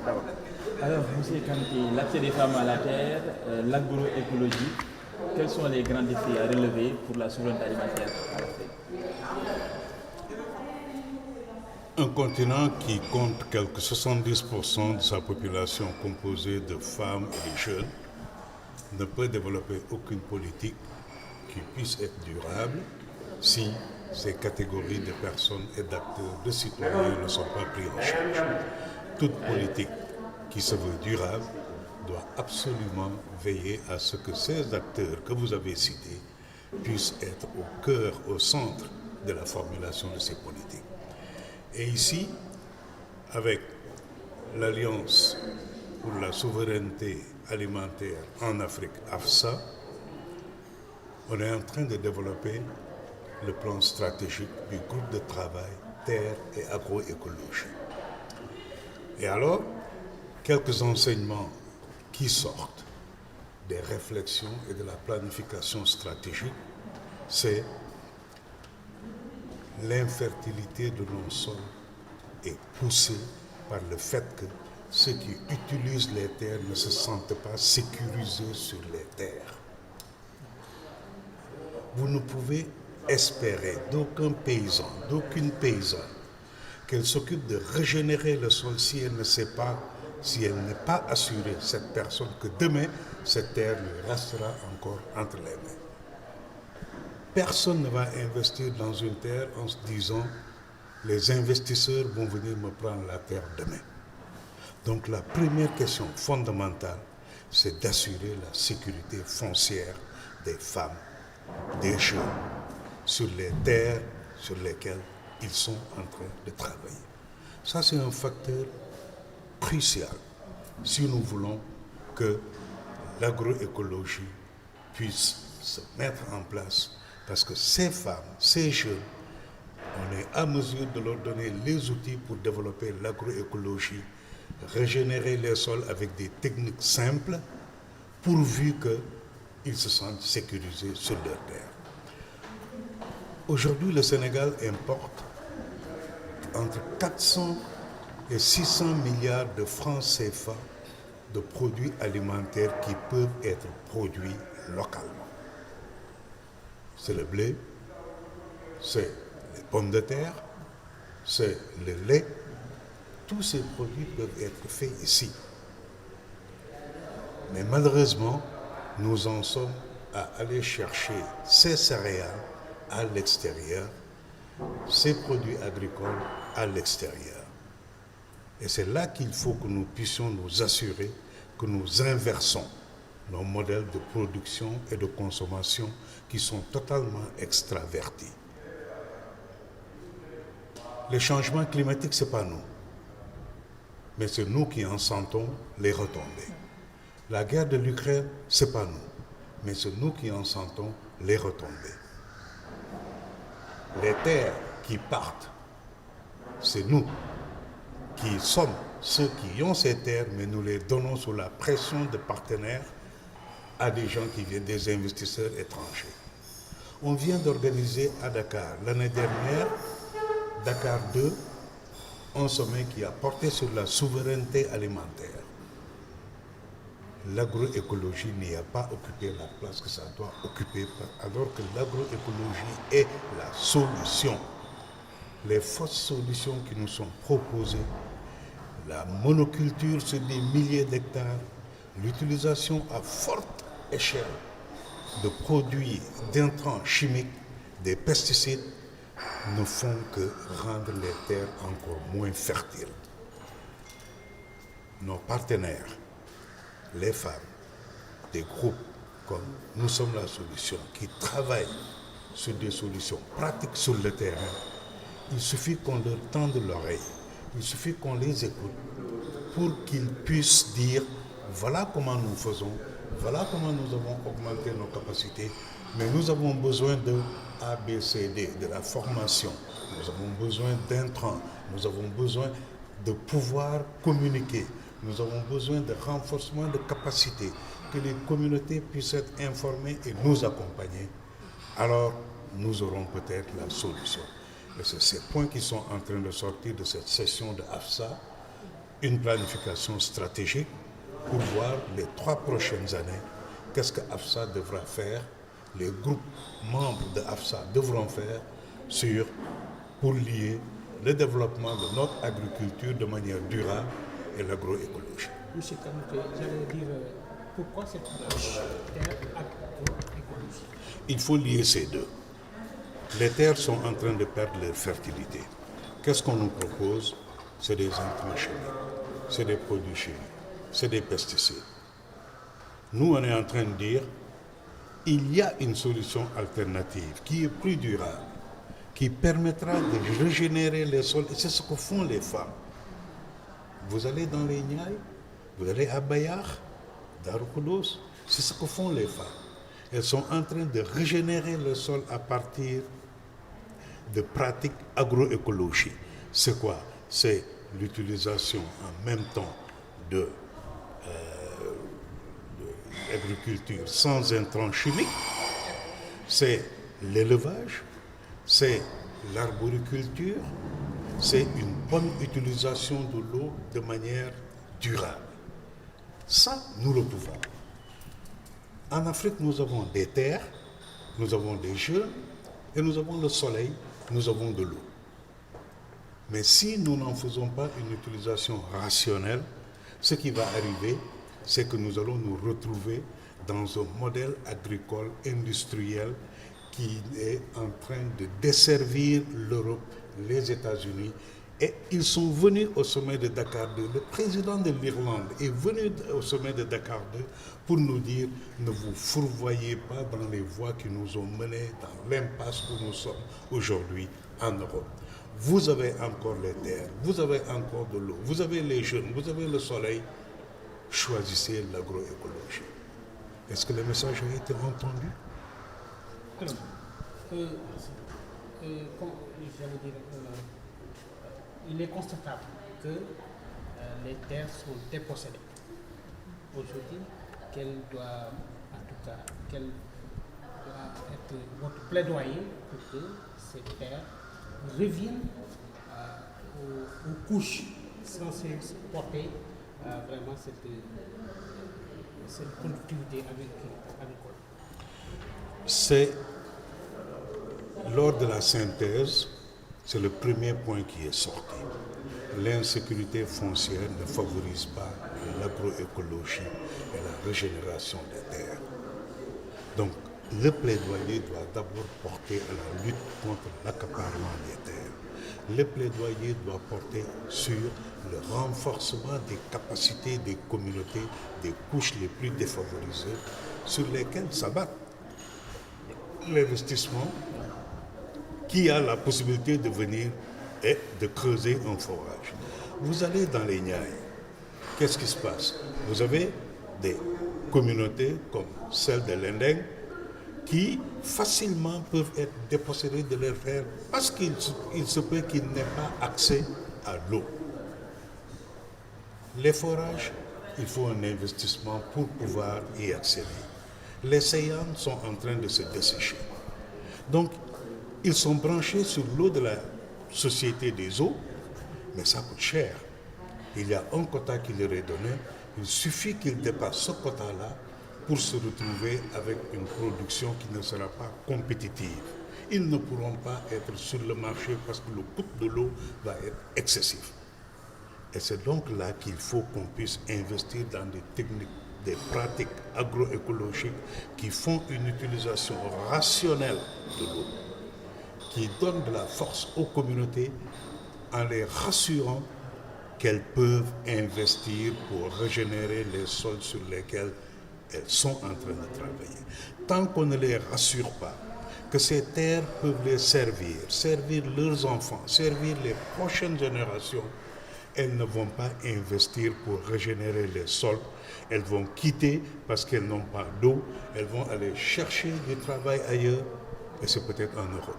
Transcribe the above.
D'accord. Alors, M. Kanté, l'accès des femmes à la terre, l'agroécologie, quels sont les grands défis à relever pour la souveraineté alimentaire en Afrique? Un continent qui compte quelque 70% de sa population composée de femmes et de jeunes ne peut développer aucune politique qui puisse être durable si ces catégories de personnes et d'acteurs, de citoyens ne sont pas pris en charge. Toute politique qui se veut durable doit absolument veiller à ce que ces acteurs que vous avez cités puissent être au cœur, au centre de la formulation de ces politiques. Et ici, avec l'Alliance pour la souveraineté alimentaire en Afrique, AFSA, on est en train de développer le plan stratégique du groupe de travail Terre et agroécologie. Et alors, quelques enseignements qui sortent des réflexions et de la planification stratégique, c'est l'infertilité de nos sols est poussée par le fait que ceux qui utilisent les terres ne se sentent pas sécurisés sur les terres. Vous ne pouvez espérer d'aucun paysan, d'aucune paysanne, qu'elle s'occupe de régénérer le sol si elle ne sait pas, si elle n'est pas assurée, cette personne, que demain, cette terre lui restera encore entre les mains. Personne ne va investir dans une terre en se disant les investisseurs vont venir me prendre la terre demain. Donc la première question fondamentale, c'est d'assurer la sécurité foncière des femmes, des jeunes, sur les terres sur lesquelles ils sont en train de travailler. Ça, c'est un facteur crucial si nous voulons que l'agroécologie puisse se mettre en place, parce que ces femmes, ces jeunes, on est à mesure de leur donner les outils pour développer l'agroécologie, régénérer les sols avec des techniques simples, pourvu qu'ils se sentent sécurisés sur leur terre. Aujourd'hui, le Sénégal importe entre 400 et 600 milliards de francs CFA de produits alimentaires qui peuvent être produits localement. C'est le blé, c'est les pommes de terre, c'est le lait. Tous ces produits peuvent être faits ici. Mais malheureusement, nous en sommes à aller chercher ces céréales à l'extérieur, ces produits agricoles à l'extérieur. Et c'est là qu'il faut que nous puissions nous assurer que nous inversons nos modèles de production et de consommation qui sont totalement extravertis. Les changements climatiques, ce n'est pas nous, mais c'est nous qui en sentons les retombées. La guerre de l'Ukraine, ce n'est pas nous, mais c'est nous qui en sentons les retombées. Les terres qui partent, c'est nous qui sommes ceux qui ont ces terres, mais nous les donnons sous la pression de partenaires à des gens qui viennent, des investisseurs étrangers. On vient d'organiser à Dakar, l'année dernière, Dakar 2, un sommet qui a porté sur la souveraineté alimentaire. L'agroécologie n'y a pas occupé la place que ça doit occuper, alors que l'agroécologie est la solution. Les fausses solutions qui nous sont proposées, la monoculture sur des milliers d'hectares, l'utilisation à forte échelle de produits, d'intrants chimiques, des pesticides, ne font que rendre les terres encore moins fertiles. Nos partenaires, les femmes, des groupes comme Nous sommes la solution, qui travaillent sur des solutions pratiques sur le terrain, il suffit qu'on leur tende l'oreille, il suffit qu'on les écoute pour qu'ils puissent dire voilà comment nous faisons, voilà comment nous avons augmenté nos capacités, mais nous avons besoin de ABCD, de la formation, nous avons besoin d'intrants, nous avons besoin de pouvoir communiquer, nous avons besoin de renforcement de capacités, que les communautés puissent être informées et nous accompagner. Alors, nous aurons peut-être la solution. Et c'est ces points qui sont en train de sortir de cette session de AFSA une planification stratégique pour voir les 3 prochaines années, qu'est-ce que AFSA devra faire, les groupes membres de AFSA devront faire pour lier le développement de notre agriculture de manière durable et l'agroécologie. Monsieur Kanouté, j'allais dire, pourquoi cette approche terre-agroécologie? Il faut lier ces deux. Les terres sont en train de perdre leur fertilité. Qu'est-ce qu'on nous propose? C'est des intrants chimiques, c'est des produits chimiques, c'est des pesticides. Nous, on est en train de dire, il y a une solution alternative qui est plus durable, qui permettra de régénérer les sols. Et c'est ce que font les femmes. Vous allez dans les Niayes, vous allez à Bayar, Darou Khoudoss, c'est ce que font les femmes. Elles sont en train de régénérer le sol à partir de pratiques agroécologiques. C'est quoi? C'est l'utilisation en même temps de l'agriculture sans intrants chimiques, c'est l'élevage, c'est l'arboriculture, c'est une bonne utilisation de l'eau de manière durable. Ça, nous le pouvons. En Afrique, nous avons des terres, nous avons des jeunes, et nous avons le soleil, nous avons de l'eau. Mais si nous n'en faisons pas une utilisation rationnelle, ce qui va arriver, c'est que nous allons nous retrouver dans un modèle agricole industriel qui est en train de desservir l'Europe, les États-Unis. Et ils sont venus au sommet de Dakar 2. Le président de l'Irlande est venu au sommet de Dakar 2 pour nous dire ne vous fourvoyez pas dans les voies qui nous ont menés dans l'impasse où nous sommes aujourd'hui en Europe. Vous avez encore les terres, vous avez encore de l'eau, vous avez les jeunes, vous avez le soleil. Choisissez l'agroécologie. Est-ce que le message a été entendu? Alors, comme j'allais dire, il est constatable que les terres sont dépossédées. Aujourd'hui, quel doit être votre plaidoyer pour que ces terres reviennent aux couches censées porter vraiment cette productivité agricole? C'est lors de la synthèse, c'est le premier point qui est sorti. L'insécurité foncière ne favorise pas l'agroécologie et la régénération des terres. Donc, le plaidoyer doit d'abord porter à la lutte contre l'accaparement des terres. Le plaidoyer doit porter sur le renforcement des capacités des communautés, des couches les plus défavorisées, sur lesquelles s'abattent l'investissement qui a la possibilité de venir et de creuser un forage. Vous allez dans les Niayes, qu'est-ce qui se passe? Vous avez des communautés comme celle de l'Indeng qui facilement peuvent être dépossédés de leurs terres parce qu'il se peut qu'ils n'aient pas accès à l'eau. Les forages, il faut un investissement pour pouvoir y accéder. Les séances sont en train de se dessécher. Donc, ils sont branchés sur l'eau de la Société des eaux, mais ça coûte cher. Il y a un quota qui leur est donné, il suffit qu'ils dépassent ce quota-là pour se retrouver avec une production qui ne sera pas compétitive. Ils ne pourront pas être sur le marché parce que le coût de l'eau va être excessif. Et c'est donc là qu'il faut qu'on puisse investir dans des techniques, des pratiques agroécologiques qui font une utilisation rationnelle de l'eau, qui donnent de la force aux communautés en les rassurant qu'elles peuvent investir pour régénérer les sols sur lesquels elles sont en train de travailler. Tant qu'on ne les rassure pas que ces terres peuvent les servir leurs enfants, servir les prochaines générations, elles ne vont pas investir pour régénérer les sols. Elles vont quitter parce qu'elles n'ont pas d'eau. Elles vont aller chercher du travail ailleurs et c'est peut-être en Europe.